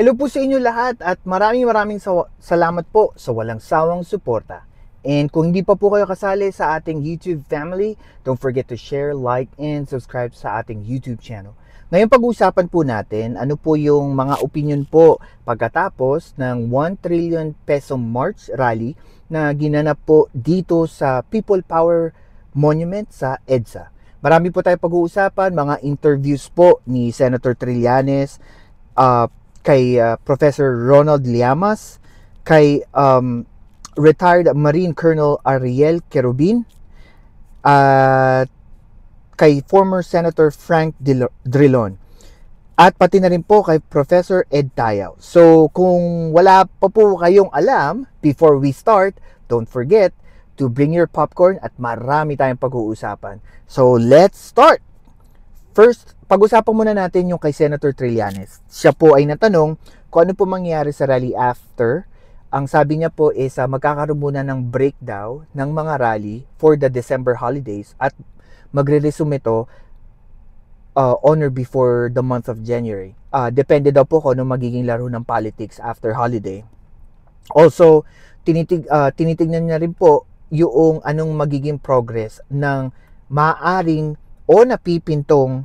Hello po sa inyo lahat at maraming salamat po sa walang sawang suporta. And kung hindi pa po kayo kasali sa ating YouTube family, don't forget to share, like, and subscribe sa ating YouTube channel. Ngayon pag-uusapan po natin ano po yung mga opinion po pagkatapos ng 1 trillion peso March rally na ginanap po dito sa People Power Monument sa EDSA. Marami po tayo pag-uusapan, mga interviews po ni Senator Trillanes, kay Professor Ronald Llamas, kay retired Marine Colonel Ariel Querubin, at kay former Senator Frank Drilon, at pati na rin po kay Professor Ed Tayaw. So kung wala pa po kayong alam, before we start, don't forget to bring your popcorn at marami tayong pag-uusapan. So let's start! First, pag-usapan muna natin yung kay Senator Trillanes. Siya po ay natanong kung ano po mangyayari sa rally after. Ang sabi niya po is magkakaroon muna ng breakdown ng mga rally for the December holidays at magre-resume ito on or before the month of January. Depende daw po kung ano magiging laro ng politics after holiday. Also, tinitignan niya rin po yung anong magiging progress ng maaring o napipintong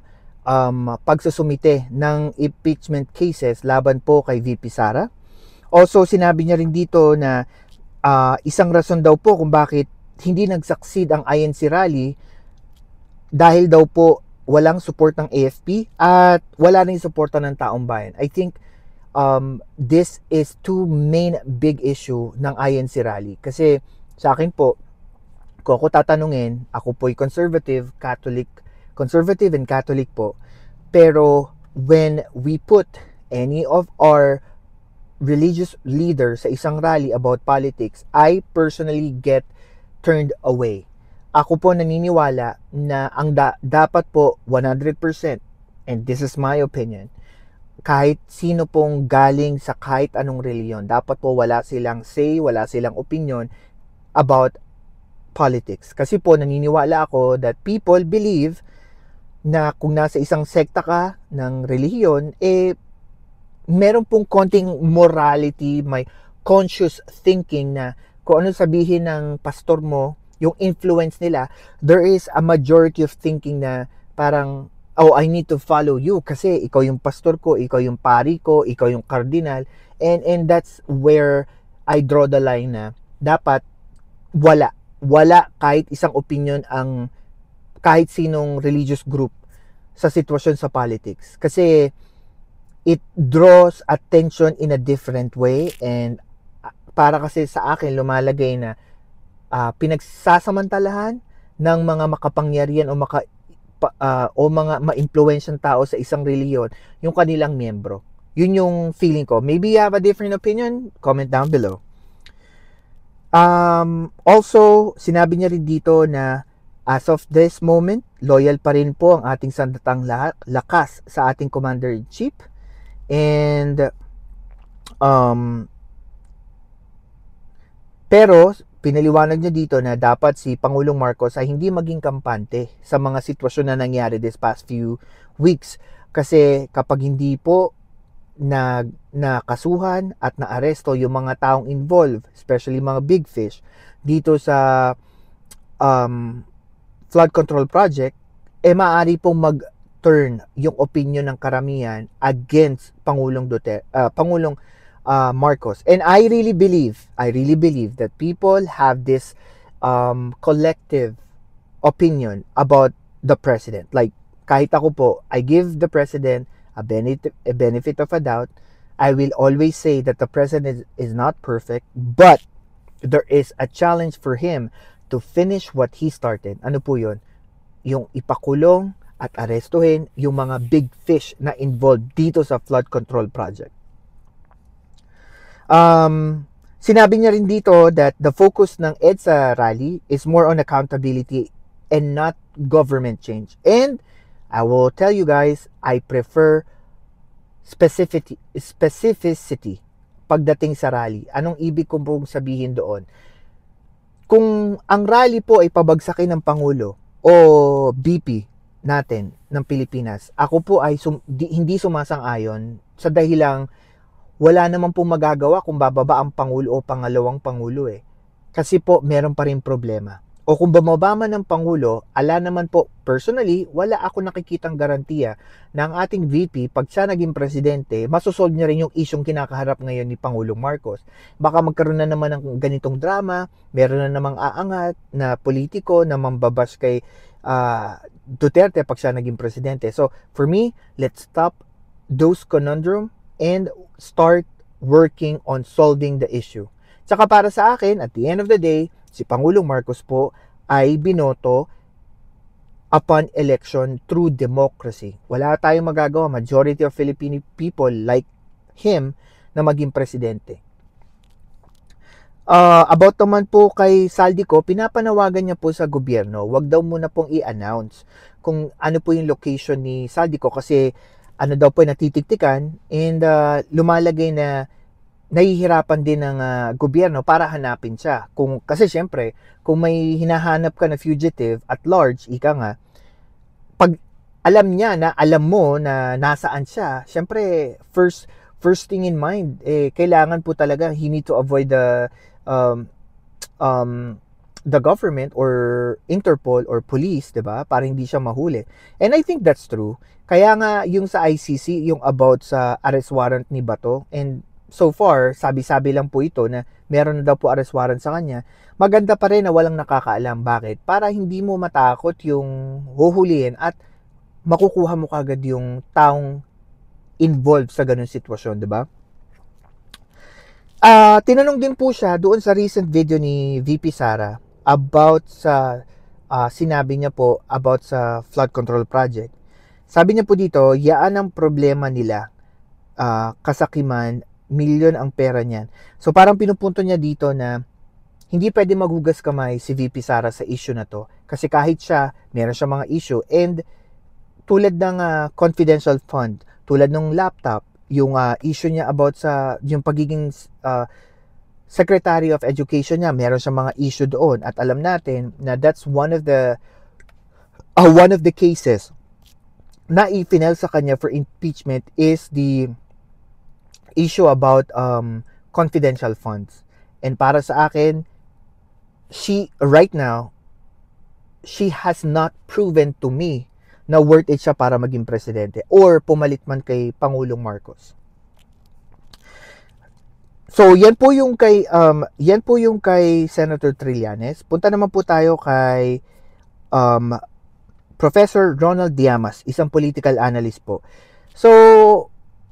pagsusumite ng impeachment cases laban po kay VP Sara. Also, sinabi niya rin dito na isang rason daw po kung bakit hindi nag-succeed ang INC rally dahil daw po walang support ng AFP at wala rin suporta ng taong bayan. I think this is two main big issue ng INC rally. Kasi sa akin po, kung ako tatanungin, ako po'y conservative and Catholic po. Pero when we put any of our religious leaders sa isang rally about politics, I personally get turned away. Ako po naniniwala na ang dapat po 100%, and this is my opinion, kahit sino pong galing sa kahit anong reliyon, dapat po wala silang say, wala silang opinion about politics. Kasi po naniniwala ako that people believe na kung nasa isang sekta ka ng relihiyon, meron pong konting morality, may conscious thinking na kung ano sabihin ng pastor mo, yung influence nila, there is a majority of thinking na parang, oh, I need to follow you kasi ikaw yung pastor ko, ikaw yung pari ko, ikaw yung cardinal, and that's where I draw the line na dapat wala kahit isang opinion ang kahit sinong religious group sa sitwasyon sa politics. Kasi it draws attention in a different way, and para kasi sa akin lumalagay na pinagsasamantalahan ng mga makapangyarihan o mga ma-influensyang tao sa isang reliyon yung kanilang miyembro. Yun yung feeling ko. Maybe you have a different opinion? Comment down below. Also, sinabi niya rin dito na as of this moment, loyal pa rin po ang ating sandatang lakas sa ating Commander-in-Chief. And pero pinaliwanag niya dito na dapat si Pangulong Marcos ay hindi maging kampante sa mga sitwasyon na nangyari this past few weeks. Kasi kapag hindi po nakasuhan at naaresto yung mga taong involved, especially mga big fish, dito sa flood control project, maaari pong mag-turn yung opinion ng karamihan against Pangulong Marcos. And I really believe that people have this collective opinion about the president. Like, kahit ako po, I give the president a benefit of a doubt. I will always say that the president is not perfect, but there is a challenge for him to finish what he started. Ano po yun? Yung ipakulong at arestuhin yung mga big fish na involved dito sa flood control project. Sinabi niya rin dito that the focus ng EDSA rally is more on accountability and not government change. And I will tell you guys, I prefer specificity pagdating sa rally. Anong ibig kong pong sabihin doon? Kung ang rally po ay pabagsakin ng Pangulo o BP natin ng Pilipinas, ako po ay hindi sumasang-ayon sa dahilang wala naman po magagawa kung bababa ang Pangulo o pangalawang Pangulo eh. Kasi po, meron pa rin problema. O kung bumaba man ng Pangulo, ala naman po, personally, wala ako nakikitang garantiya na ang ating VP, pag siya naging presidente, masosolve niya rin yung isyong kinakaharap ngayon ni Pangulong Marcos. Baka magkaroon na naman ng ganitong drama, meron na namang aangat na politiko na mambabash kay Duterte pag siya naging presidente. So, for me, let's stop those conundrum and start working on solving the issue. Tsaka para sa akin, at the end of the day, si Pangulong Marcos po ay binoto upon election through democracy. Wala tayong magagawa. Majority of Filipino people like him na maging presidente. About naman po kay Saldico, pinapanawagan niya po sa gobyerno, wag daw muna pong i-announce kung ano po yung location ni Saldico kasi ano daw po natitiktikan and lumalagay na nahihirapan din ng gobyerno para hanapin siya. Kasi syempre, kung may hinahanap ka na fugitive at large, ika nga, pag alam niya na alam mo na nasaan siya, syempre, first thing in mind, kailangan po talaga, he need to avoid the government or Interpol or police, 'di ba? Para hindi siya mahuli. And I think that's true. Kaya nga yung sa ICC, yung about sa arrest warrant ni Bato, and so far, sabi-sabi lang po ito na meron na daw po arrest warrant sa kanya. Maganda pa rin na walang nakakaalam. Bakit? Para hindi mo matakot yung huhulihin at makukuha mo kagad yung taong involved sa ganung sitwasyon, di ba? Tinanong din po siya doon sa recent video ni VP Sara about sa sinabi niya po about sa flood control project. Sabi niya po dito, yaan ang problema nila, kasakiman, milyon ang pera niyan. So parang pinupunto niya dito na hindi pwede maghugas kamay si VP Sara sa issue na to. Kasi kahit siya, meron siya mga issue. And tulad ng confidential fund, tulad ng laptop, yung issue niya about sa yung pagiging Secretary of Education niya, meron siya mga issue doon. At alam natin na that's one of the cases na i-final sa kanya for impeachment is the issue about confidential funds. And para sa akin, right now, she has not proven to me na worth it siya para maging presidente or pumalit man kay Pangulong Marcos. So, yan po yung kay Senator Trillanes. Punta naman po tayo kay Professor Ronald Diamas, isang political analyst po. So,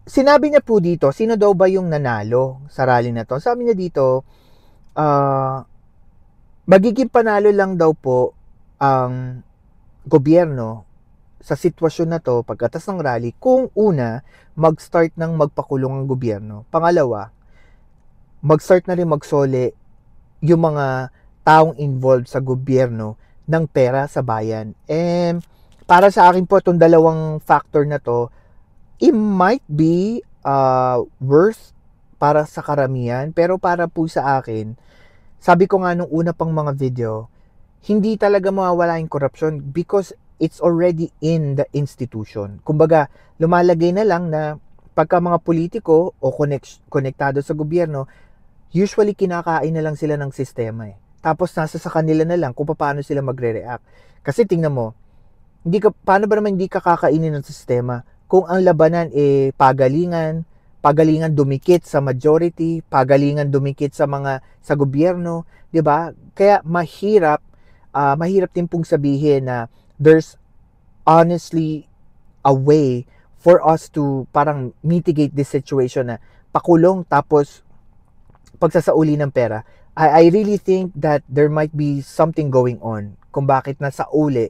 sinabi niya po dito, sino daw ba yung nanalo sa rally na to? Sabi niya dito, magiging panalo lang daw po ang gobyerno sa sitwasyon na to pagkatas ng rally kung una, mag-start ng magpakulong ang gobyerno. Pangalawa, mag-start na rin magsole yung mga taong involved sa gobyerno ng pera sa bayan. And para sa akin po, itong dalawang factor na to, it might be worth para sa karamihan, pero para po sa akin, sabi ko nga nung una pang mga video, hindi talaga mawawala yung corruption because it's already in the institution. Kumbaga, lumalagay na lang na pagka mga politiko o konektado sa gobyerno, usually kinakain na lang sila ng sistema eh. Tapos nasa sa kanila na lang kung paano sila magre-react. Kasi tingnan mo, paano ba naman hindi ka kakainin ng sistema? Kung ang labanan pagalingan dumikit sa majority, pagalingan dumikit sa gobyerno, 'di ba? Kaya mahirap din pong sabihin na there's honestly a way for us to parang mitigate this situation na pakulong tapos pagsasauli ng pera. I really think that there might be something going on kung bakit nasa uli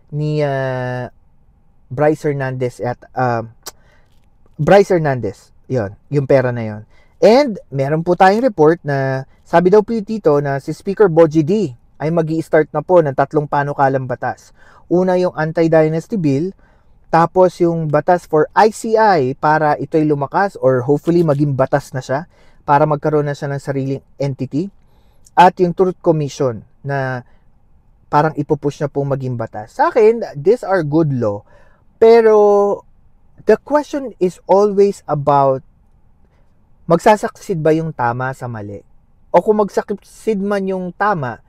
ni Bryce Hernandez at Bryce Hernandez, yung pera na yon. And meron po tayong report na sabi daw po dito na si Speaker Bogie D ay magi-start na po ng 3 panukalang batas. Una yung Anti-Dynasty Bill, tapos yung batas for ICI para ito'y lumakas or hopefully maging batas na siya para magkaroon na siya ng sariling entity, at yung Truth Commission na parang ipupush na pong maging batas. Sa akin, these are good law. Pero the question is always about magsasucceed ba yung tama sa mali? O kung magsasucceed man yung tama,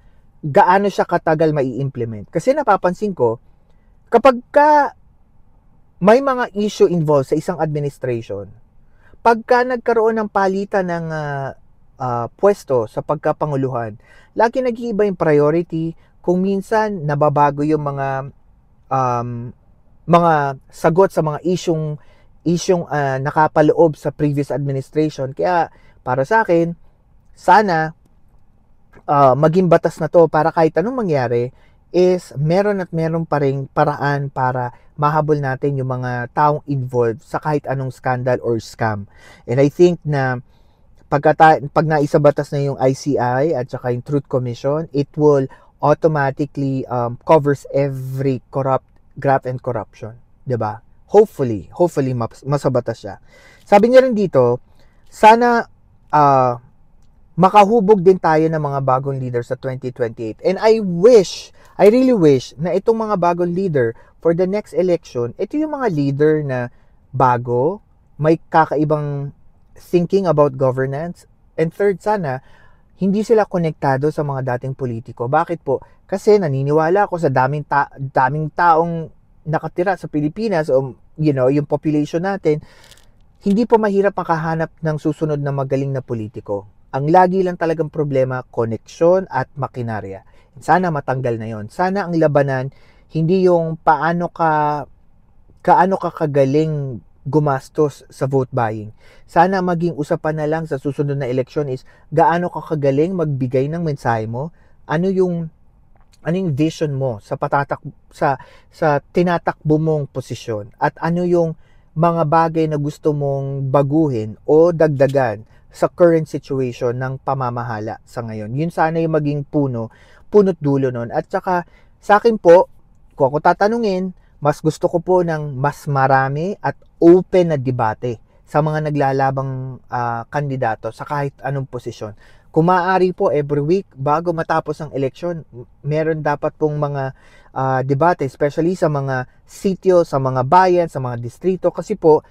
gaano siya katagal mai-implement? Kasi napapansin ko, kapag ka may mga issue involved sa isang administration, pagka nagkaroon ng palitan ng pwesto sa pagkapanguluhan, lagi nag-iiba yung priority. Kung minsan nababago yung mga sagot sa mga isyong nakapaloob sa previous administration. Kaya para sa akin, sana maging batas na to para kahit anong mangyari is meron pa ring paraan para mahabol natin yung mga taong involved sa kahit anong scandal or scam. And I think na pag naisabatas na yung ICI at saka yung Truth Commission, it will automatically covers every graft and corruption, 'di ba? Hopefully masabatas siya. Sabi niya rin dito, sana makahubog din tayo ng mga bagong leader sa 2028. And I really wish na itong mga bagong leader for the next election, ito yung mga leader na bago, may kakaibang thinking about governance. And third, sana hindi sila konektado sa mga dating politiko. Bakit po? Kasi naniniwala ako sa daming taong nakatira sa Pilipinas, o yung population natin, hindi po mahirap makahanap ng susunod na magaling na politiko. Ang lagi lang talagang problema, koneksyon at makinarya. Sana matanggal na yon. Sana ang labanan hindi yung kaano ka kagaling gumastos sa vote buying. Sana maging usapan na lang sa susunod na eleksyon is gaano ka kagaling magbigay ng mensahe mo, ano yung vision mo sa tinatakbo mong posisyon, at ano yung mga bagay na gusto mong baguhin o dagdagan sa current situation ng pamamahala sa ngayon. Yun sana yung maging punot dulo nun. At saka sa akin po, kung ako tatanungin, mas gusto ko po ng mas marami at open na debate sa mga naglalabang kandidato sa kahit anong posisyon. Kung maaari po, every week, bago matapos ang eleksyon, meron dapat pong mga debate, especially sa mga sitio, sa mga bayan, sa mga distrito. Kasi po,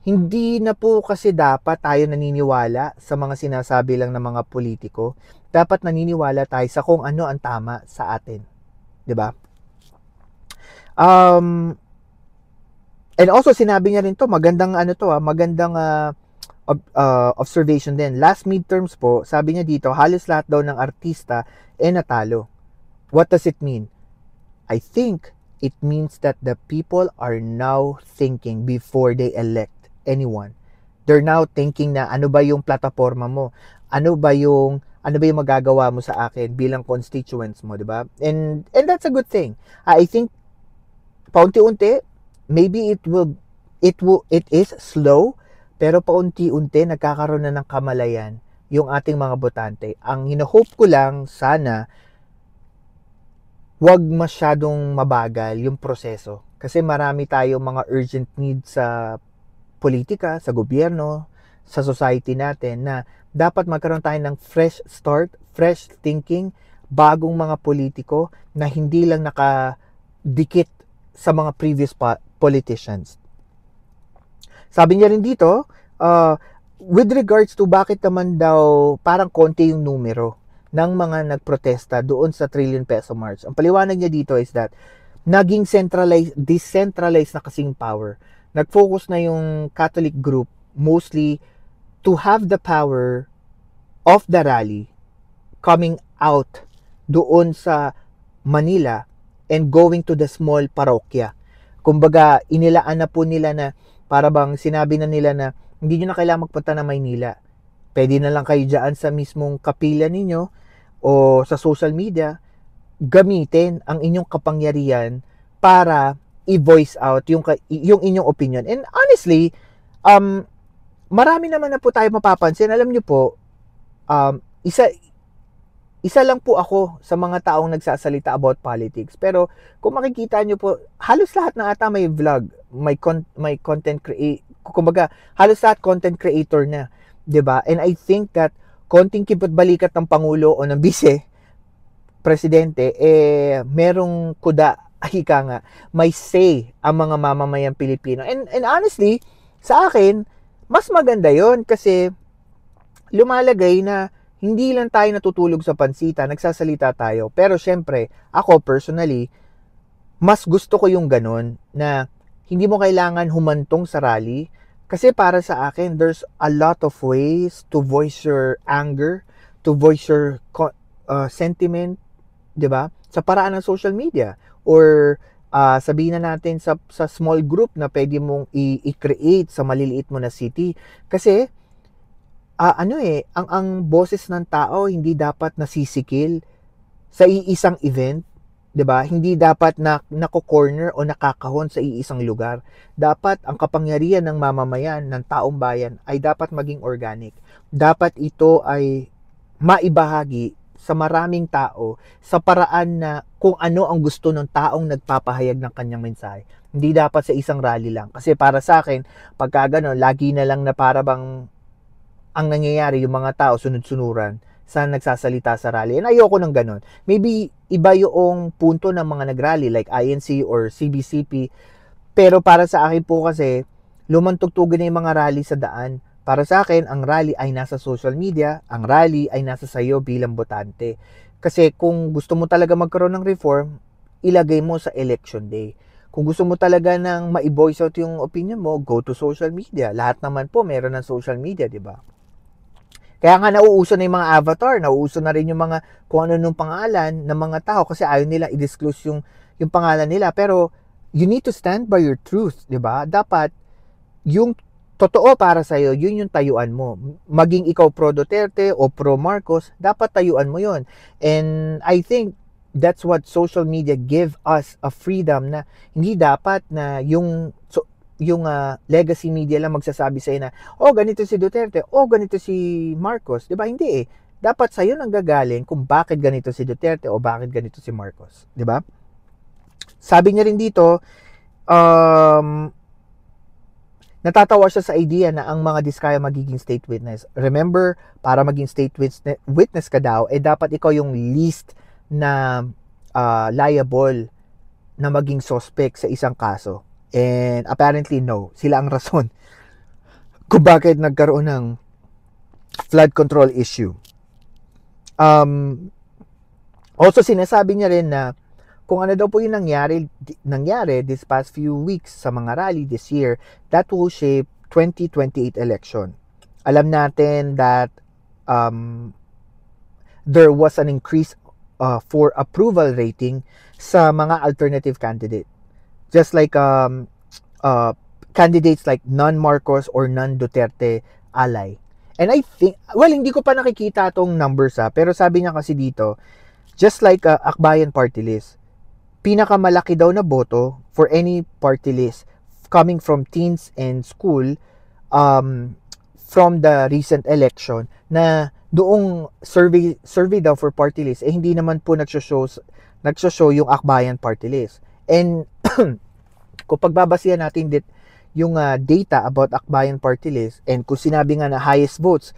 hindi na po kasi dapat tayo naniniwala sa mga sinasabi lang ng mga politiko. Dapat naniniwala tayo sa kung ano ang tama sa atin. 'Di ba? And also sinabi niya rin to, magandang observation din. Last midterms po, sabi niya dito, halos lahat daw ng artista natalo. What does it mean? I think it means that the people are now thinking before they elect anyone. They're now thinking na ano ba yung plataforma mo? Ano ba yung magagawa mo sa akin bilang constituents mo, 'di ba? And that's a good thing. I think paunti-unti, maybe it is slow, pero paunti-unti nagkakaroon na ng kamalayan yung ating mga botante. Ang hino-hope ko lang, sana wag masyadong mabagal yung proseso. Kasi marami tayong mga urgent needs sa politika, sa gobyerno, sa society natin, na dapat magkaroon tayo ng fresh start, fresh thinking, bagong mga politiko na hindi lang nakadikit sa mga previous politicians. Sabi niya rin dito, with regards to bakit naman daw parang konti yung numero ng mga nagprotesta doon sa trillion peso march. Ang paliwanag niya dito is that naging decentralized na kasing power. Nag-focus na yung Catholic group mostly to have the power of the rally coming out doon sa Manila and going to the small parokya. Kumbaga, inilaan na po nila na, para bang sinabi na nila na hindi nyo na kailangan magpunta na Maynila. Pwede na lang kayo dyan sa mismong kapilya ninyo o sa social media, gamitin ang inyong kapangyarihan para i-voice out yung inyong opinion. And honestly, marami naman na po tayo mapapansin. Alam nyo po, isa lang po ako sa mga taong nagsasalita about politics. Pero kung makikita nyo po, halos lahat na ata may vlog, may content kumbaga, halos lahat content creator na, 'di ba? And I think that konting kibot-balikat ng Pangulo o ng Vice Presidente, merong kuda, ika nga, may say ang mga mamamayang Pilipino. And honestly, sa akin, mas maganda yon kasi lumalagay na hindi lang tayo natutulog sa pansita, nagsasalita tayo. Pero syempre, ako personally, mas gusto ko yung ganun na hindi mo kailangan humantong sa rally. Kasi para sa akin, there's a lot of ways to voice your anger, to voice your sentiment, 'di ba? Sa paraan ng social media or sabihin na natin sa small group na pwede mong i-create sa maliliit mo na city. Kasi ang boses ng tao hindi dapat nasisikil sa iisang event, 'di ba? Hindi dapat na nako-corner o nakakahon sa iisang lugar. Dapat ang kapangyarihan ng mamamayan, ng taong bayan ay dapat maging organic. Dapat ito ay maibahagi sa maraming tao sa paraan na kung ano ang gusto ng taong nagpapahayag ng kanyang mensahe. Hindi dapat sa isang rally lang. Kasi para sa akin, pagka gano'n, lagi na lang na para bang ang nangyayari, yung mga tao sunod-sunuran sa nagsasalita sa rally. And ayoko ng ganun. Maybe iba yung punto ng mga nagrally like INC or CBCP. Pero para sa akin po kasi, lumantugtugin na yung mga rally sa daan. Para sa akin, ang rally ay nasa social media, ang rally ay nasa sayo bilang botante. Kasi kung gusto mo talaga magkaroon ng reform, ilagay mo sa election day. Kung gusto mo talaga ng ma-voice out yung opinion mo, go to social media. Lahat naman po meron ng social media, di ba? Kaya nga nauuso na yung mga avatar, nauuso na rin yung mga kung ano nung pangalan ng mga tao kasi ayaw nila i-disclose yung pangalan nila. Pero you need to stand by your truth, di ba? Dapat yung totoo para sa'yo, yun yung tayuan mo. Maging ikaw pro Duterte o pro Marcos, dapat tayuan mo yun. And I think that's what social media give us a freedom na hindi dapat na yung legacy media lang magsasabi sa'yo na, oh, ganito si Duterte, oh, ganito si Marcos. Di ba? Hindi eh. Dapat sa'yo nang gagaling kung bakit ganito si Duterte o bakit ganito si Marcos. Di ba? Sabi niya rin dito, natatawa siya sa idea na ang mga diskaya magiging state witness. Remember, para maging state witness ka daw, dapat ikaw yung least na liable na maging suspect sa isang kaso. And apparently no, sila ang rason kung bakit nagkaroon ng flood control issue. Also sinasabi niya rin na kung ano daw po yung nangyari this past few weeks sa mga rally this year, that will shape 2028 election. Alam natin that there was an increase for approval rating sa mga alternative candidate. Just like candidates like non-Marcos or non-Duterte ally. And I think, well, hindi ko pa nakikita tong numbers pero sabi niya kasi dito, just like Akbayan party list, pinakamalaki daw na boto for any party list coming from teens and school from the recent election na doong survey daw for party list hindi naman po nagsho-show yung Akbayan party list. And kung pagbabasihan natin yung data about Akbayan party list and kung sinabi nga na highest votes,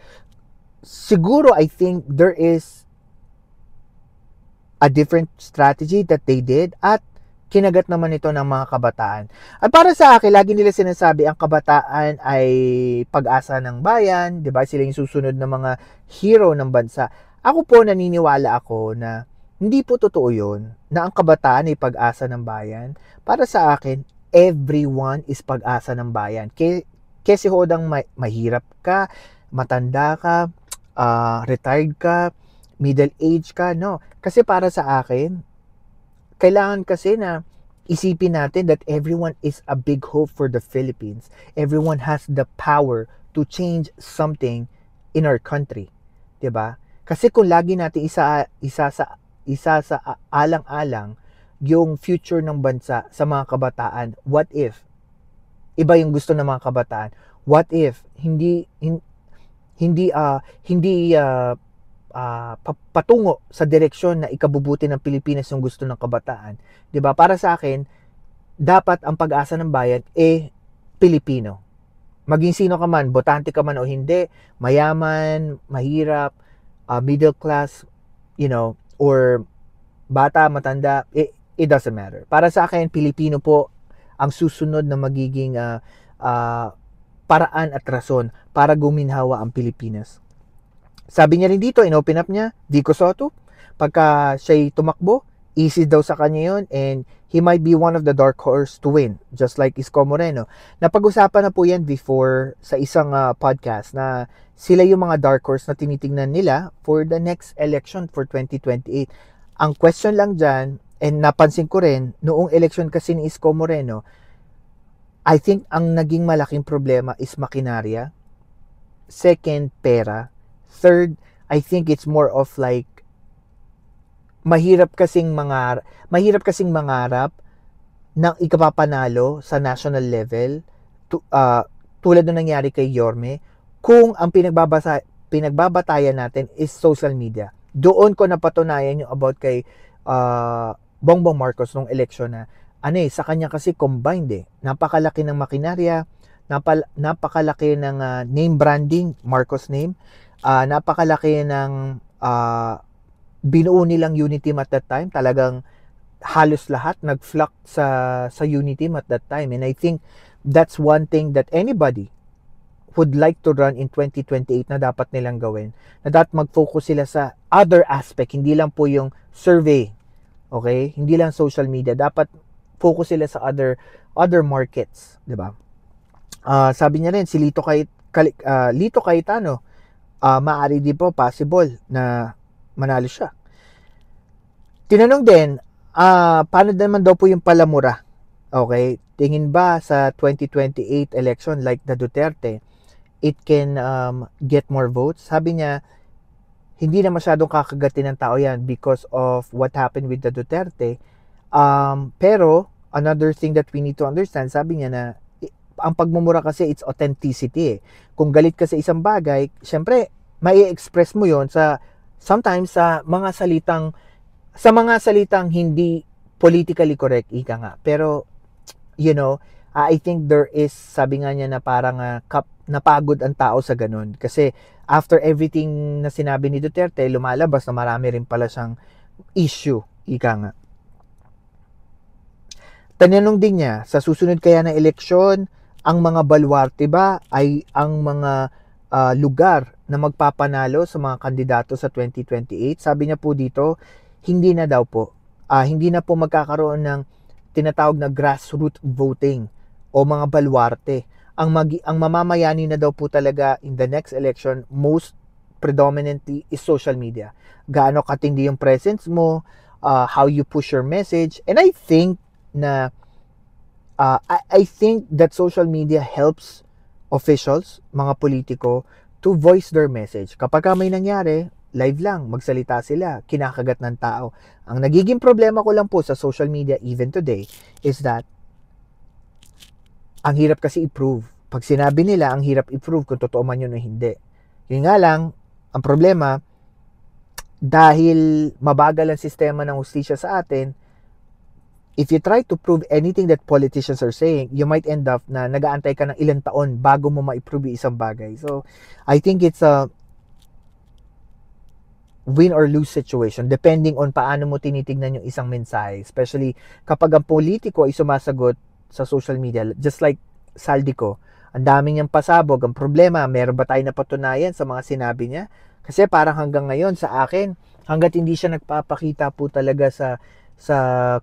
siguro I think there is a different strategy that they did at kinagat naman ito ng mga kabataan. At para sa akin, lagi nila sinasabi ang kabataan ay pag-asa ng bayan, 'di ba? Sila yung susunod na mga hero ng bansa. Ako po naniniwala ako na hindi po totoo 'yon na ang kabataan ay pag-asa ng bayan. Para sa akin, everyone is pag-asa ng bayan. Kasi hodang mahirap ka, matanda ka, retired ka, middle age ka, no. Kasi para sa akin, kailangan kasi na isipin natin that everyone is a big hope for the Philippines. Everyone has the power to change something in our country. 'Di ba? Kasi kung lagi natin isa sa alang-alang yung future ng bansa sa mga kabataan, what if iba yung gusto ng mga kabataan? What if hindi patungo sa direksyon na ikabubuti ng Pilipinas yung gusto ng kabataan? 'Di ba? Para sa akin, dapat ang pag-asa ng bayan Pilipino. Maging sino ka man, botante ka man o hindi, mayaman, mahirap, middle class, or bata, matanda, it doesn't matter. Para sa akin, Pilipino po ang susunod na magiging paraan at rason para guminhawa ang Pilipinas. Sabi niya rin dito, in-open up niya, Vico Soto, pagka siya'y tumakbo, easy daw sa kanya yun, and he might be one of the dark horse to win, just like Isko Moreno. Napag-usapan na po yan before sa isang podcast na sila yung mga dark horse na tinitingnan nila for the next election for 2028. Ang question lang dyan, and napansin ko rin, noong election kasi ni Isko Moreno, I think ang naging malaking problema is makinarya. Second, pera. Third, I think it's more of like mahirap kasing mangarap ng ikapapanalo sa national level tulad ng nangyari kay Yorme kung ang pinagbabatayan natin is social media. Doon ko napatunayan yung about kay Bongbong Marcos nung election na sa kanya kasi combined napakalaki ng makinarya, napakalaki ng name branding, Marcos name, napakalaki ng binuo nilang unity team at that time. Talagang halos lahat nag-flock sa unity team at that time, and I think that's one thing that anybody would like to run in 2028 na dapat nilang gawin, na dapat mag-focus sila sa other aspect, hindi lang po yung survey, okay, hindi lang social media, dapat focus sila sa other markets, di ba? Sabi niya rin si Lito Cayetano, maaari din po possible na manalo siya. Tinanong din, paano naman daw po yung palamura? Okay, tingin ba sa 2028 election like the Duterte, it can get more votes? Sabi niya, hindi na masyadong kakagatin ng tao yan because of what happened with the Duterte. Pero, another thing that we need to understand, sabi niya na, ang pagmumura kasi, it's authenticity. Kung galit ka sa isang bagay, syempre, mai-express mo yon sometimes sa mga salitang hindi politically correct, ika nga. Pero, I think there is, sabi nga niya na parang napagod ang tao sa ganun. Kasi after everything na sinabi ni Duterte, lumalabas na marami rin pala siyang issue, ika nga. Tanong din niya, sa susunod kaya na eleksyon, ang mga baluarte ba ay ang mga lugar na magpapanalo sa mga kandidato sa 2028? Sabi niya po dito, hindi na daw po. Hindi na po magkakaroon ng tinatawag na grassroots voting o mga baluarte. Ang mamamayani na daw po talaga in the next election, most predominantly is social media. Gaano katindi yung presence mo, how you push your message. And I think na I think that social media helps officials, mga politiko, to voice their message. Kapag may nangyari, live lang, magsalita sila, kinakagat ng tao. Ang nagiging problema ko lang po sa social media even today is that ang hirap kasi i-prove. Pag sinabi nila, ang hirap i-prove kung totoo man yun o hindi. Yun nga lang, ang problema, dahil mabagal ang sistema ng hustisya sa atin, if you try to prove anything that politicians are saying, you might end up na nag-aantay ka ng ilang taon bago mo ma-prove isang bagay. So, I think it's a win or lose situation depending on paano mo tinitignan yung isang mensahe. Especially kapag ang politiko ay sumasagot sa social media, just like Saldico, ang daming niyang pasabog. Ang problema, meron ba tayo napatunayan sa mga sinabi niya? Kasi parang hanggang ngayon sa akin, hanggat hindi siya nagpapakita po talaga sa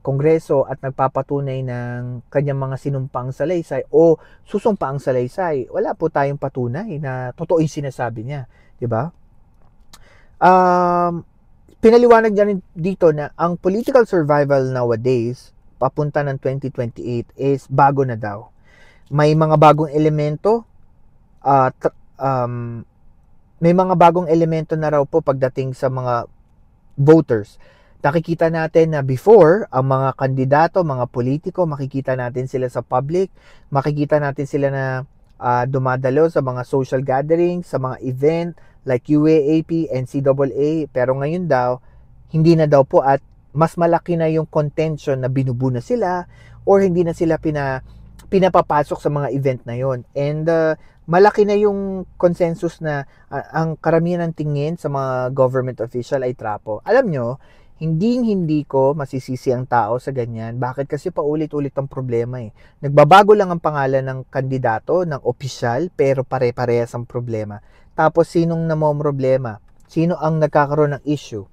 Kongreso at nagpapatunay ng kanyang mga sinumpang salaysay o susumpaang salaysay, wala po tayong patunay na totoo yung sinasabi niya, di ba? Pinaliwanag niya rin dito na ang political survival nowadays papunta ng 2028 is bago na daw. May mga bagong elemento, may mga bagong elemento na raw po pagdating sa mga voters. Nakikita natin na before, ang mga kandidato, mga politiko, makikita natin sila sa public, makikita natin sila na dumadalo sa mga social gatherings, sa mga event like UAAP, NCAA, pero ngayon daw, hindi na daw po at mas malaki na yung contention na binubuo sila or hindi na sila pinapapasok sa mga event na yon. And malaki na yung consensus na ang karamihan ng tingin sa mga government official ay trapo. Alam nyo, hindi ko masisisi ang tao sa ganyan. Bakit? Kasi paulit-ulit ang problema eh. Nagbabago lang ang pangalan ng kandidato, ng opisyal, pero pare-parehas ang problema. Tapos sinong namomroblema? Sino ang nagkakaroon ng issue?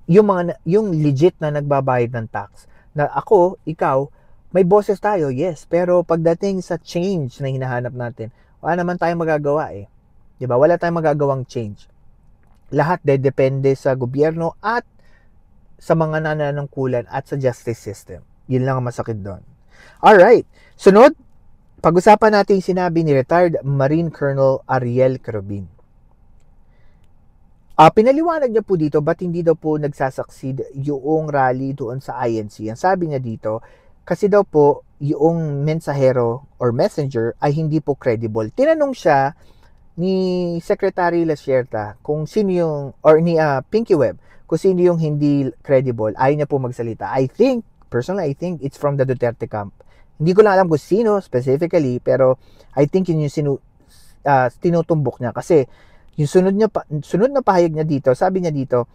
Yung legit na nagbabayad ng tax. Na ako, ikaw, may boses tayo, yes. Pero pagdating sa change na hinahanap natin, wala naman tayong magagawa eh. 'Di ba? Wala tayong magagawang change. Lahat depende sa gobyerno at sa mga nananungkulan at sa justice system. Yun lang ang masakit doon. Alright. Sunod, pag-usapan natin yung sinabi ni retired Marine Colonel Ariel Kerubin. Pinaliwanag niya po dito ba't hindi daw po nagsasucceed yung rally doon sa INC. Ang sabi niya dito, kasi daw po yung mensahero or messenger ay hindi po credible. Tinanong siya ni Secretary Lasierta kung sino yung, or ni Pinky Webb, kung sino yung hindi credible. Ayaw niya po magsalita. Personally, I think it's from the Duterte camp. Hindi ko lang alam kung sino specifically, pero I think yun yung tinutumbok niya. Kasi yung sunod na pahayag niya dito, sabi niya dito,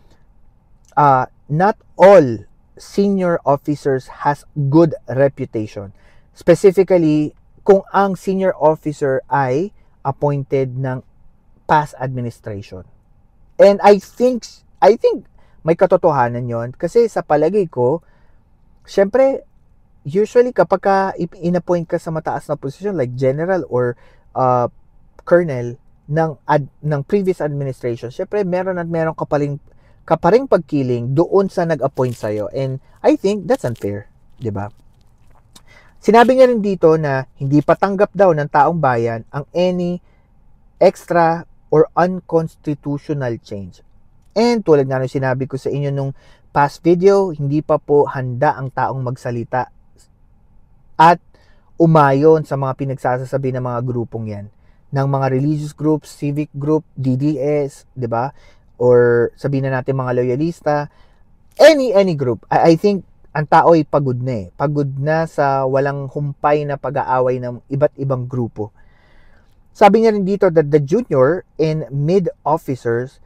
not all senior officers has good reputation. Specifically, kung ang senior officer ay appointed ng past administration. And I think may katotohanan yon kasi sa palagay ko, syempre, usually kapag in-appoint ka sa mataas na posisyon like general or colonel ng previous administration, syempre meron ka pa ring pagkiling doon sa nag-appoint sa'yo. And I think that's unfair, di ba? Sinabi niya rin dito na hindi patanggap daw ng taong bayan ang any extra or unconstitutional change. And tulad nga nung sinabi ko sa inyo nung past video, hindi pa po handa ang taong magsalita at umayon sa mga pinagsasasabi ng mga grupong yan. Ng mga religious groups, civic group, DDS, di ba? Or sabihin na natin mga loyalista, any group. I think ang tao ay pagod na eh. Pagod na sa walang humpay na pag-aaway ng iba't ibang grupo. Sabi niya rin dito that the junior and mid officers,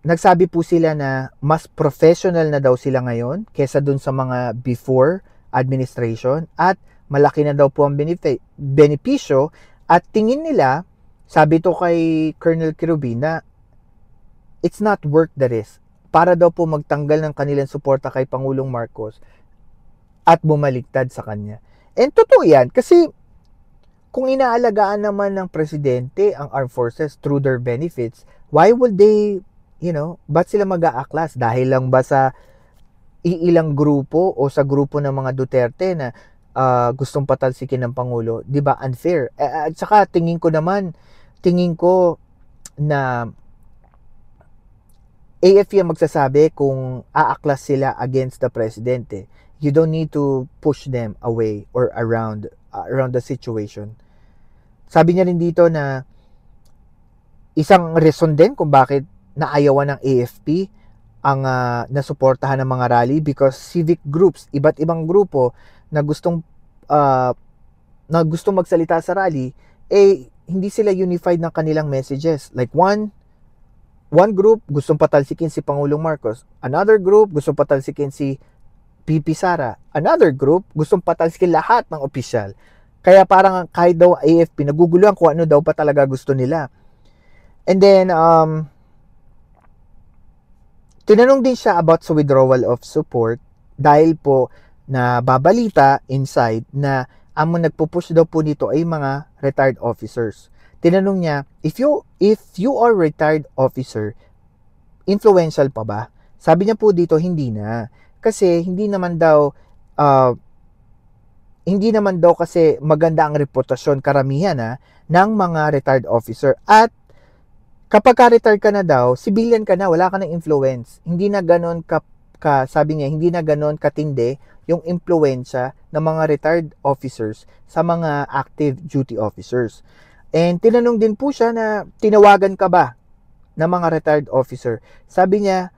nagsabi po sila na mas professional na daw sila ngayon kesa dun sa mga before administration at malaki na daw po ang benepisyo at tingin nila, sabi to kay Colonel Kerubin na it's not worth the risk para daw po magtanggal ng kanilang suporta kay Pangulong Marcos at bumaliktad sa kanya. And totoo yan kasi kung inaalagaan naman ng presidente ang armed forces through their benefits, why would they, ba't sila mag-aaklas? Dahil lang ba sa iilang grupo o sa grupo ng mga Duterte na gustong patalsikin ng Pangulo? Di ba unfair? At saka tingin ko na AFP ang magsasabi kung aaklas sila against the presidente. You don't need to push them away or around the situation. Sabi niya rin dito na isang reason din kung bakit naayawan ng AFP ang nasuportahan ng mga rally because civic groups, iba't ibang grupo na gustong magsalita sa rally, hindi sila unified ng kanilang messages. Like one group gustong patalsikin si Pangulong Marcos, another group gustong patalsikin si PP Sara, another group gustong patalsikin lahat ng opisyal. Kaya parang kahit daw AFP, naguguluhan kung ano daw pa talaga gusto nila. And then, tinanong din siya about sa withdrawal of support dahil po na babalita inside na ang nagpupush daw po dito ay mga retired officers. Tinanong niya, if you are retired officer, influential pa ba? Sabi niya po dito, hindi na. Kasi hindi naman daw kasi maganda ang reputasyon karamihan ng mga retired officer. At kapag ka-retired ka na daw, civilian ka na, wala ka ng influence. Hindi na ganon sabi niya, hindi na ganon katindi yung impluensya ng mga retired officers sa mga active duty officers. And tinanong din po siya na tinawagan ka ba ng mga retired officer? Sabi niya,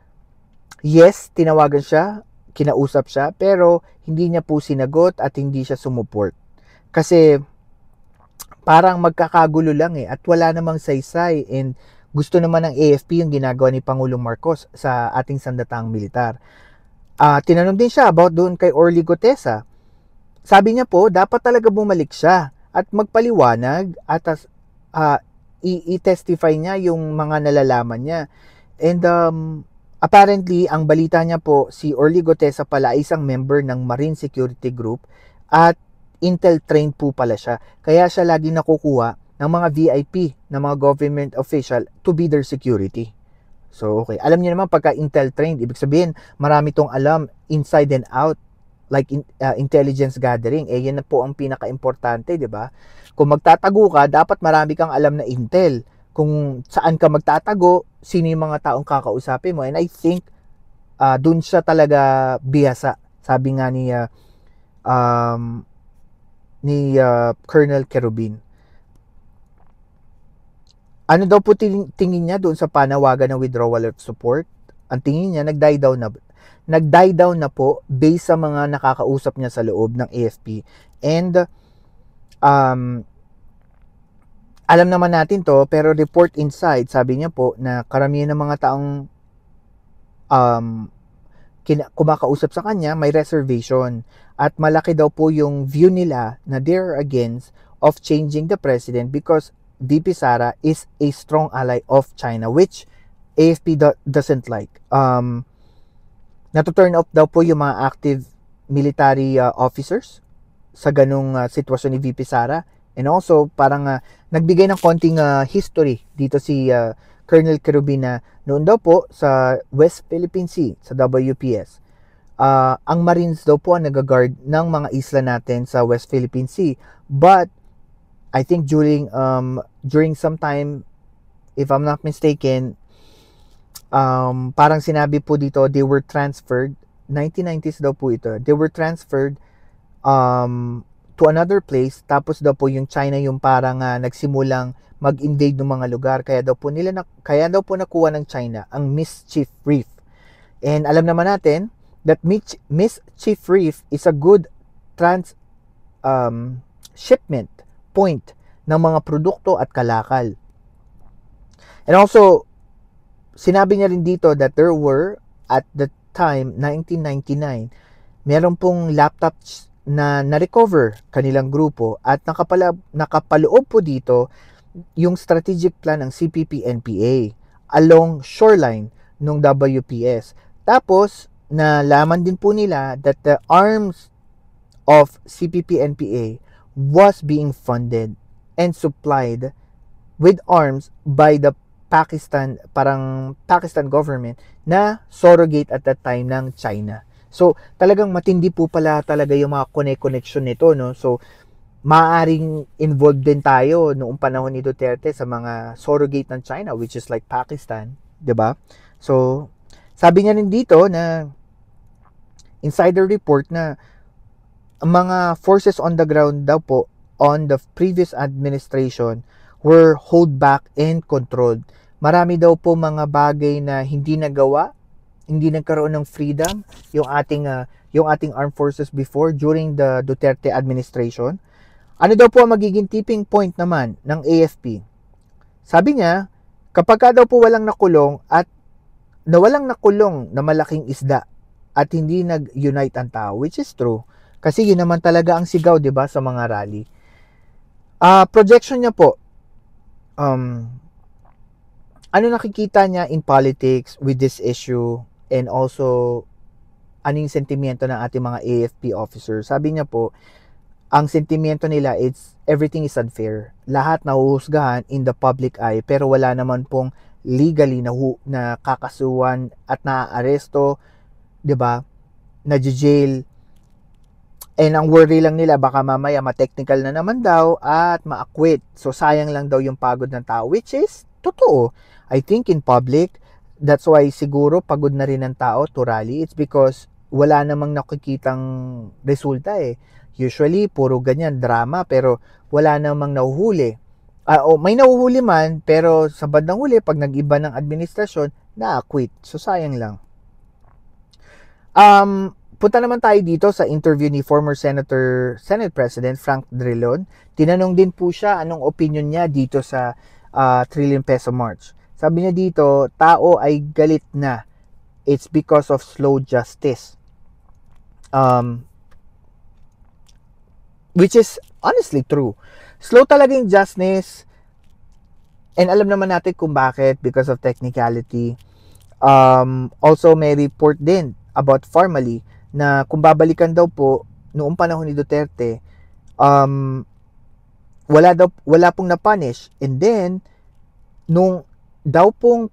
yes, tinawagan siya, kinausap siya, pero hindi niya po sinagot at hindi siya sumuport. Kasi parang magkakagulo lang at wala namang saysay and gusto naman ng AFP yung ginagawa ni Pangulong Marcos sa ating sandatahang militar. Tinanong din siya about doon kay Orly Gotesa. Sabi niya po, dapat talaga bumalik siya at magpaliwanag at i-testify niya yung mga nalalaman niya. And apparently, ang balita niya po, si Orly Gotesa pala ay isang member ng Marine Security Group at Intel trained po pala siya. Kaya siya lagi nakukuha ng mga VIP, ng mga government official to be their security. So, okay. Alam niyo naman, pagka Intel trained, ibig sabihin, marami tong alam inside and out, like intelligence gathering. Yan na po ang pinaka-importante, di ba? Kung magtatago ka, dapat marami kang alam na intel. Kung saan ka magtatago, sino yung mga taong kakausapin mo. And I think, dun siya talaga bihasa. Sabi nga ni Colonel Kerubin. Ano daw po tingin niya doon sa panawagan ng withdrawal of support? Ang tingin niya, nag-die down na po based sa mga nakakausap niya sa loob ng AFP. And alam naman natin to, pero report inside, sabi niya po na karamihan ng mga taong kumakausap sa kanya may reservation. At malaki daw po yung view nila na they're against of changing the president because VP Sara is a strong ally of China, which AFP doesn't like. Nato-turn off daw po yung mga active military officers sa ganung sitwasyon ni VP Sara. And also, parang nagbigay ng konting history dito si Colonel Kerubin na noon daw po sa West Philippine Sea, sa WPS, ang Marines daw po ang nag-guard ng mga isla natin sa West Philippine Sea. But I think during some time, if I'm not mistaken, parang sinabi po dito, they were transferred, 1990s daw po ito, they were transferred to another place, tapos daw po yung China yung parang nagsimulang mag-invade ng mga lugar, kaya daw po nakuha ng China ang Mischief Reef. And alam naman natin that Mischief Reef is a good shipment point ng mga produkto at kalakal. And also, sinabi niya rin dito that there were, at the time, 1999, meron pong laptops na na-recover kanilang grupo at nakapaloob po dito yung strategic plan ng CPP-NPA along shoreline ng WPS. Tapos, nalaman din po nila that the arms of CPP-NPA was being funded and supplied with arms by the Pakistan government na surrogate at that time ng China. So, talagang matindi po pala talaga yung mga connection nito, no? So, maaaring involved din tayo noong panahon ni Duterte sa mga surrogate ng China, which is like Pakistan, 'di ba? So, sabi niya rin dito na insider report na ang mga forces on the ground daw po on the previous administration were hold back and controlled. Marami daw po mga bagay na hindi nagawa, hindi nagkaroon ng freedom yung ating armed forces before during the Duterte administration. Ano daw po ang magiging tipping point naman ng AFP? Sabi niya, kapag daw po walang nakulong na malaking isda at hindi nag-unite ang tao, which is true. Kasi yun naman talaga ang sigaw, 'di ba, sa mga rally. Projection niya po, ano nakikita niya in politics with this issue, and also ano yung sentimiento ng ating mga AFP officers. Sabi niya po, ang sentimiento nila, it's everything is unfair. Lahat nahuhusgahan in the public eye, pero wala naman pong legally na kakasuhan at naaaresto, 'di ba? Na-jail. And ang worry lang nila, baka mamaya ma-technical na naman daw at ma-acquit. So, sayang lang daw yung pagod ng tao, which is totoo. I think in public, that's why siguro pagod na rin ng tao to rally. It's because wala namang nakikitang resulta eh. Usually, puro ganyan, drama, pero wala namang nahuhuli. May nahuhuli man, pero sa bandang huli, pag nag-iba ng administrasyon, na-acquit. So, sayang lang. Punta naman tayo dito sa interview ni former Senate President Frank Drilon. Tinanong din po siya anong opinion niya dito sa trillion peso march. Sabi niya dito, tao ay galit na. It's because of slow justice. Which is honestly true. Slow talaga yung justice. And alam naman natin kung bakit, because of technicality. Also, may report din about Farmally na kung babalikan daw po, noong panahon ni Duterte, wala pong na-punish. And then, nung daw pong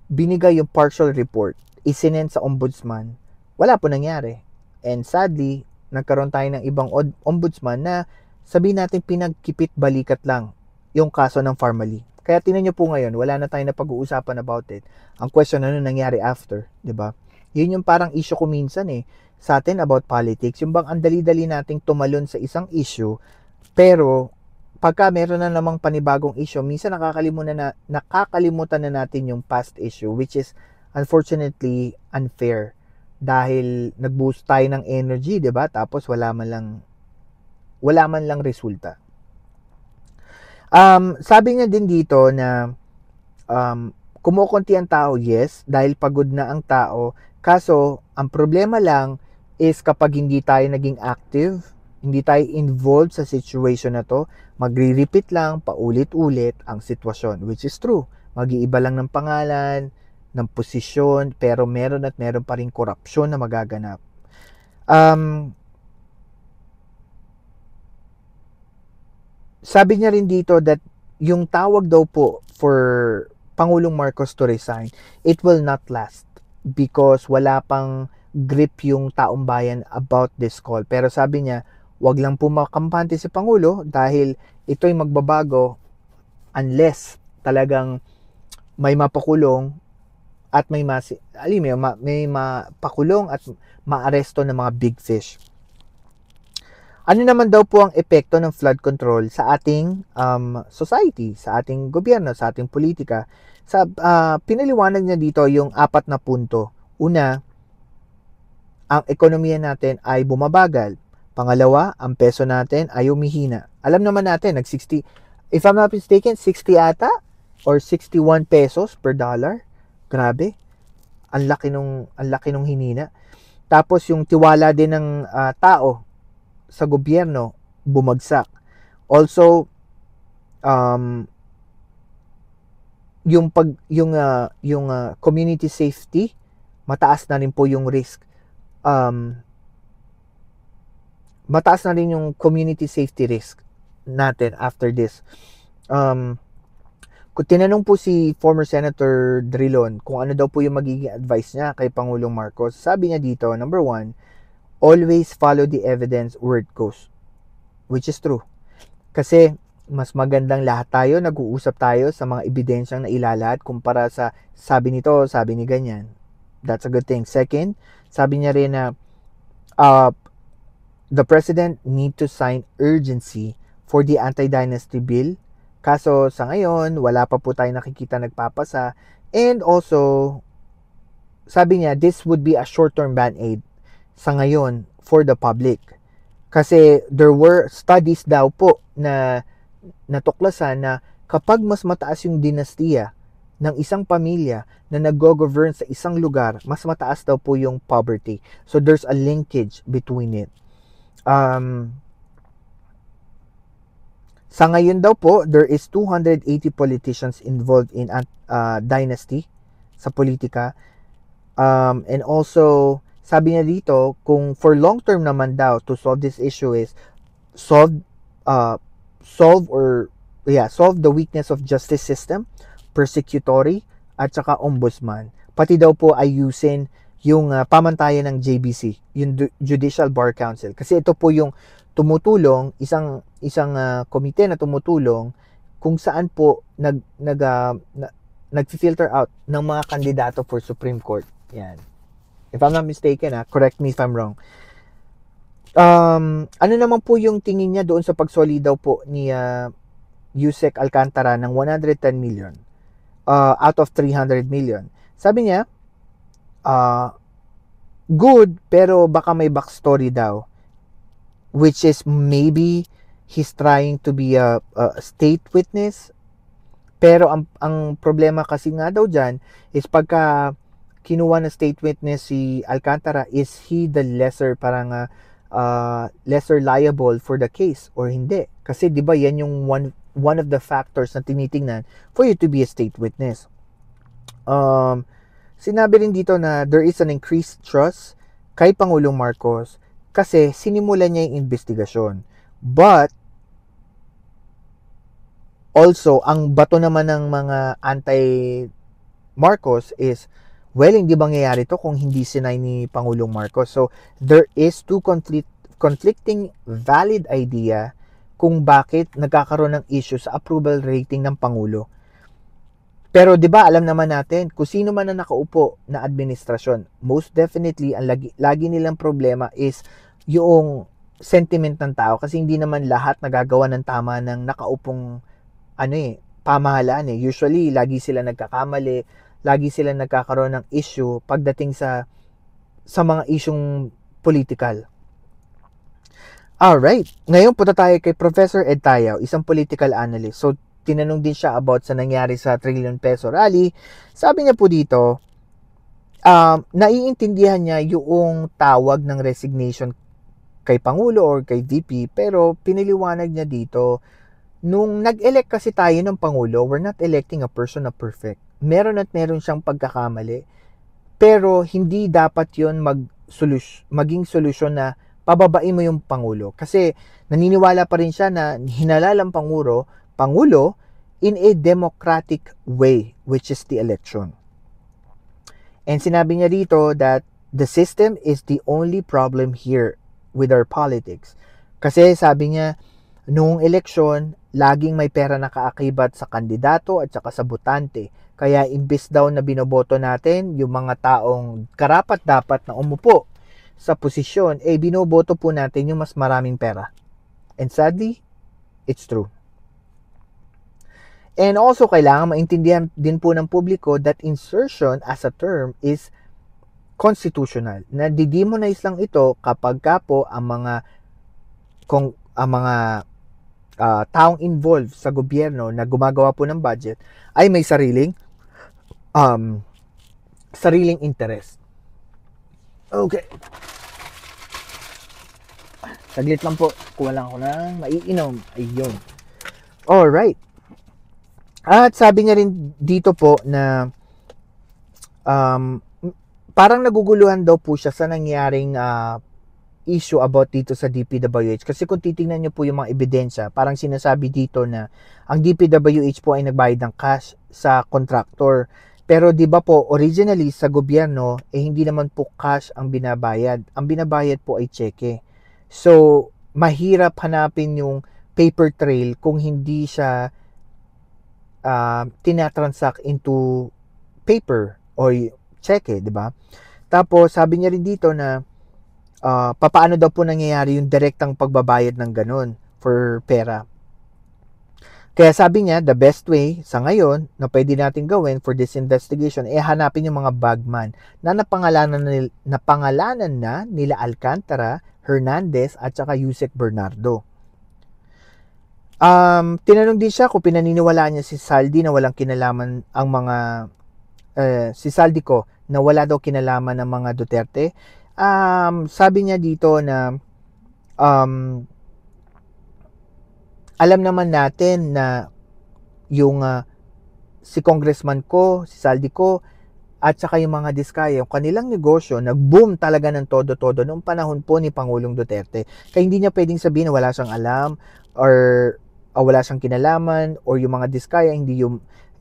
binigay yung partial report, isinend sa ombudsman, wala po nangyari. And sadly, nagkaroon tayo ng ibang ombudsman na sabihin natin pinagkipit balikat lang yung kaso ng Farmally. Kaya tingnan nyo po ngayon, wala na tayong napag-uusapan about it. Ang question, ano nangyari after, di ba? Yun yung parang issue ko minsan sa atin about politics. Yung bang ang dali-dali nating tumalon sa isang issue, pero pagka meron na namang panibagong issue, minsan nakakalimutan na natin yung past issue, which is unfortunately unfair. Dahil nag-boost tayo ng energy, 'di ba? Tapos wala man lang resulta. Sabi niya din dito na kumukunti ang tao, yes, dahil pagod na ang tao. Kaso, ang problema lang is kapag hindi tayo naging active, hindi tayo involved sa situation na to, magre-repeat lang paulit-ulit ang sitwasyon, which is true. Mag-iiba lang ng pangalan, ng posisyon, pero meron pa rin korupsyon na magaganap. Sabi niya rin dito that yung tawag daw po for Pangulong Marcos to resign, it will not last because wala pang grip yung taong bayan about this call. Pero sabi niya, wag lang po makampante si Pangulo dahil ito'y magbabago unless talagang may mapakulong at may mapakulong at maaresto ng mga big fish. Ano naman daw po ang epekto ng flood control sa ating society, sa ating gobyerno, sa ating politika? Pinaliwanag niya dito yung 4 na punto. Una, ang ekonomiya natin ay bumabagal. Pangalawa, ang peso natin ay umihina. Alam naman natin, if I'm not mistaken, 60 ata or 61 pesos per dollar. Grabe. Ang laki nung hinina. Tapos yung tiwala din ng tao sa gobyerno bumagsak. Also, yung community safety, mataas na rin po yung risk. Mataas na rin yung community safety risk natin after this. Kung tinanong po si former Senator Drilon kung ano daw po yung magiging advice niya kay Pangulong Marcos, sabi niya dito, number 1, always follow the evidence where it goes. Which is true. Kasi mas magandang lahat tayo, nag-uusap tayo sa mga ebidensyang nailalahat kumpara sa sabi nito, sabi ni ganyan. That's a good thing. Second, sabi niya rin na the president need to sign urgency for the anti-dynasty bill. Kaso sa ngayon, wala pa po tayo nakikita nagpapasa. And also, sabi niya, this would be a short-term band-aid sa ngayon for the public. Kasi there were studies daw po na natuklasan na kapag mas mataas yung dinastiya ng isang pamilya na nag-govern sa isang lugar, mas mataas daw po yung poverty. So there's a linkage between it. Sa ngayon daw po, there is 280 politicians involved in dynasty sa politika. And also, sabi niya dito, kung for long term naman daw to solve this issue is solve the weakness of justice system, persecutory, at saka ombudsman. Pati daw po ayusin yung pamantayan ng JBC, yung Judicial Bar Council. Kasi ito po yung tumutulong, isang komite na tumutulong kung saan po nag-filter out ng mga kandidato for Supreme Court. Yan. If I'm not mistaken, correct me if I'm wrong. Ano naman po yung tingin niya doon sa pagsoli daw po ni Yusek Alcantara ng 110 million out of 300 million? Sabi niya, good, pero baka may backstory daw, which is maybe he's trying to be a state witness Pero ang problema kasi nga daw dyan is pagka kinuha na state witness si Alcantara, is he the lesser lesser liable for the case or hindi? Kasi 'di ba yan yung one of the factors na tinitingnan for you to be a state witness. Sinabi rin dito na there is an increased trust kay Pangulong Marcos kasi sinimulan niya yung investigasyon. But also, ang bato naman ng mga anti-Marcos is, well, hindi mangyayari to kung hindi sinay ni Pangulong Marcos. So, there is two conflicting valid idea kung bakit nagkakaroon ng issue sa approval rating ng Pangulo. Pero 'di ba alam naman natin kung sino man ang nakaupo na administrasyon, most definitely ang lagi nilang problema is yung sentiment ng tao kasi hindi naman lahat nagagawa ng tama ng nakaupong pamahalaan eh. Usually, lagi sila nagkakamali, lagi sila nagkakaroon ng issue pagdating sa mga isyung political. Alright, ngayon punta tayo kay Professor Ed Tayaw, isang political analyst. So, tinanong din siya about sa nangyari sa trillion peso rally. Sabi niya po dito, naiintindihan niya yung tawag ng resignation kay Pangulo or kay VP, pero piniliwanag niya dito, nung nag-elect kasi tayo ng Pangulo, we're not electing a person na perfect. Meron siyang pagkakamali. Pero hindi dapat yun maging solusyon na pababain mo yung Pangulo. Kasi naniniwala pa rin siya na hinalalang Pangulo in a democratic way, which is the election. And sinabi niya dito that the system is the only problem here with our politics. Kasi sabi niya, noong eleksyon, laging may pera na kaakibat sa kandidato at saka sa botante. Kaya imbis daw na binoboto natin yung mga taong karapat-dapat na umupo sa posisyon, binoboto po natin yung mas maraming pera. And sadly, it's true. And also, kailangan maintindihan din po ng publiko that insertion as a term is constitutional. Na-demonize lang ito kapag po ang mga taong involved sa gobyerno na gumagawa po ng budget ay may sariling interest. Okay. Saglit lang po. Kuha lang ako ng maiinom. Ayun. Alright. At sabi niya rin dito po na parang naguguluhan daw po siya sa nangyaring issue about dito sa DPWH. Kasi kung titingnan niyo po yung mga ebidensya, parang sinasabi dito na ang DPWH po ay nagbayad ng cash sa contractor. Pero di ba po, originally sa gobyerno, hindi naman po cash ang binabayad. Ang binabayad po ay cheque. So, mahirap hanapin yung paper trail kung hindi siya tinatransact into paper o cheque, di ba? Tapos, sabi niya rin dito na papaano daw po nangyayari yung direktang pagbabayad ng ganun for pera. Kaya sabi niya, the best way sa ngayon na pwede natin gawin for this investigation hanapin yung mga bagman na napangalanan na nila Alcantara, Hernandez at saka Yusek Bernardo. Tinanong din siya kung pinaniniwalaan niya si Saldi na walang kinalaman ang mga si Saldi ko na wala daw kinalaman ng mga Duterte. Sabi niya dito na alam naman natin na yung si congressman ko, si Saldi ko, at saka yung mga Diskaya, yung kanilang negosyo, nag-boom talaga ng todo-todo noong panahon po ni Pangulong Duterte. Kaya hindi niya pwedeng sabihin na wala siyang alam or wala siyang kinalaman or yung mga Diskaya,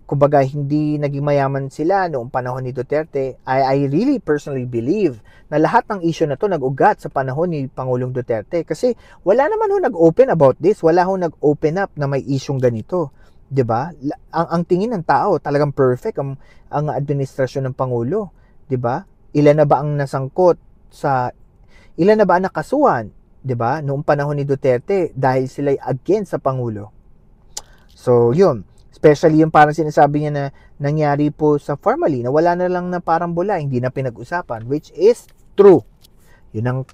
kumbaga hindi naging mayaman sila noong panahon ni Duterte. I really personally believe na lahat ng issue na to nag-ugat sa panahon ni Pangulong Duterte kasi wala naman ho nag-open about this, wala ho nag-open up na may isyung ganito, 'di ba? Ang tingin ng tao talagang perfect ang administrasyon ng Pangulo, 'di ba? Ilan na ba ang nakasuhan, 'di ba? Noong panahon ni Duterte dahil sila against sa Pangulo. So, 'yun. Especially yung parang sinasabi niya na nangyari po sa Formally, na wala na lang na parang bula, hindi na pinag-usapan, which is true. Yun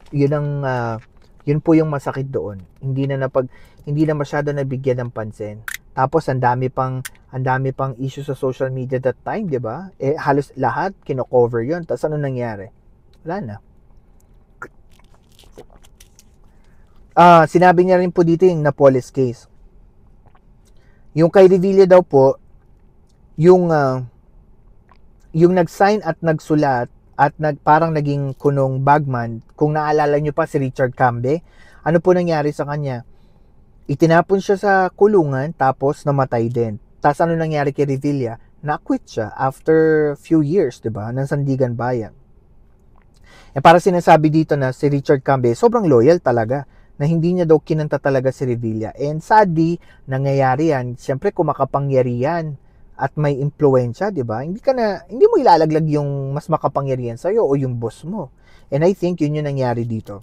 po yung masakit doon. Hindi na masyado nabigyan ng pansin. Tapos ang dami pang Ang dami pang issue sa social media that time, di ba? Halos lahat kino-cover yun. Tapos ano nangyari? Wala na. Sinabi niya rin po dito yung Napoles case. Yung kay Revilla daw po, yung nag-sign at nagsulat at parang naging kunong bagman, kung naalala nyo pa si Richard Cambe, ano po nangyari sa kanya? Itinapon siya sa kulungan tapos namatay din. Tapos ano nangyari kay Revilla? Na-quit siya after few years, diba? Ng Sandigan Bayan. Para sinasabi dito na si Richard Cambe, sobrang loyal talaga na hindi niya daw kinanta talaga si Revilla. And sadly, nangyayari yan. Siyempre, kung makapangyarihan at may impluensya, diba? Hindi mo ilalaglag yung mas makapangyarihan sa'yo o yung boss mo. And I think yun yung nangyari dito.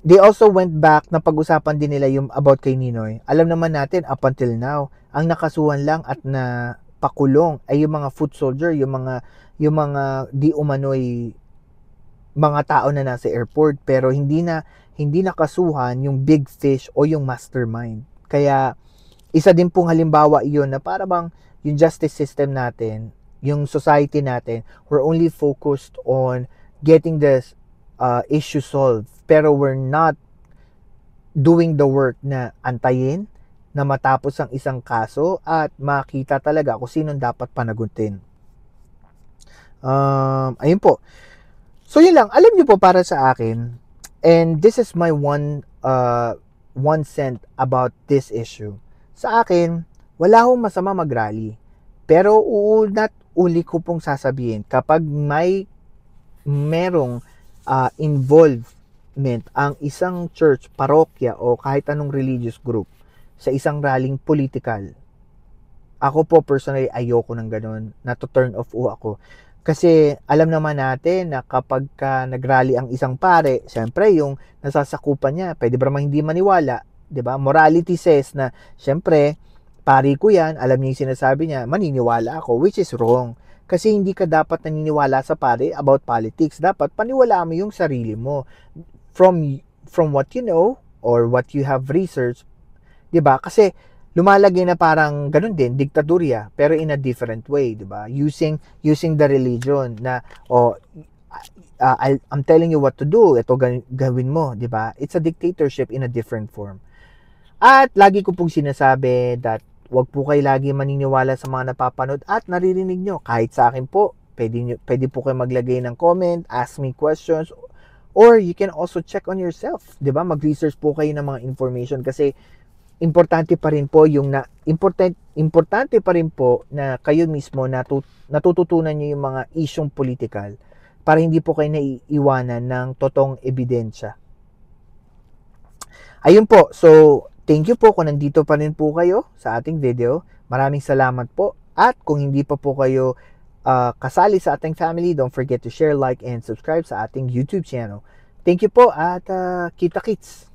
They also went back na pag-usapan din nila yung about kay Ninoy. Alam naman natin up until now, ang nakasuhan lang at na pakulong ay yung mga foot soldier, yung mga di umano'y mga tao na nasa airport, pero hindi nakasuhan yung big fish o yung mastermind. Kaya isa din pong halimbawa iyon na para bang yung justice system natin, yung society natin, we're only focused on getting this issue solved. Pero we're not doing the work na antayin na matapos ang isang kaso at makita talaga kung sinong dapat panagutin. Ayun po. So yun lang, alam niyo po para sa akin, and this is my one cent about this issue. Sa akin, wala akong masama mag-rally. Pero uli ko pong sasabihin, kapag merong involvement ang isang church, parokya o kahit anong religious group sa isang rallying political, ako po personally ayoko ng ganun, na to turn off ako. Kasi alam naman natin na kapag nag-rally ang isang pare, siyempre yung nasasakupan niya, pwede ba hindi maniwala, 'di ba? Morality says na siyempre pari ko 'yan, alam niya yung sinasabi niya, maniniwala ako, which is wrong. Kasi hindi ka dapat naniniwala sa pare about politics. Dapat paniwalaan mo yung sarili mo from what you know or what you have researched, 'di ba? Kasi lumalagay na parang ganun din, diktadurya, pero in a different way, di ba? Using the religion na, I'm telling you what to do, ito gawin mo, di ba? It's a dictatorship in a different form. At lagi ko pong sinasabi that wag po kayo lagi maniniwala sa mga napapanood at naririnig nyo. Kahit sa akin po, pwede po kayo maglagay ng comment, ask me questions, or you can also check on yourself, di ba? Mag-research po kayo ng mga information kasi importante pa rin po importante pa rin po na kayo mismo natututunan niyo yung mga isyong political para hindi po kayo naiiwanan ng totoong ebidensya. Ayun po. So, thank you po kung nandito pa rin po kayo sa ating video. Maraming salamat po. At kung hindi pa po kayo kasali sa ating family, don't forget to share, like, and subscribe sa ating YouTube channel. Thank you po at kita-kits!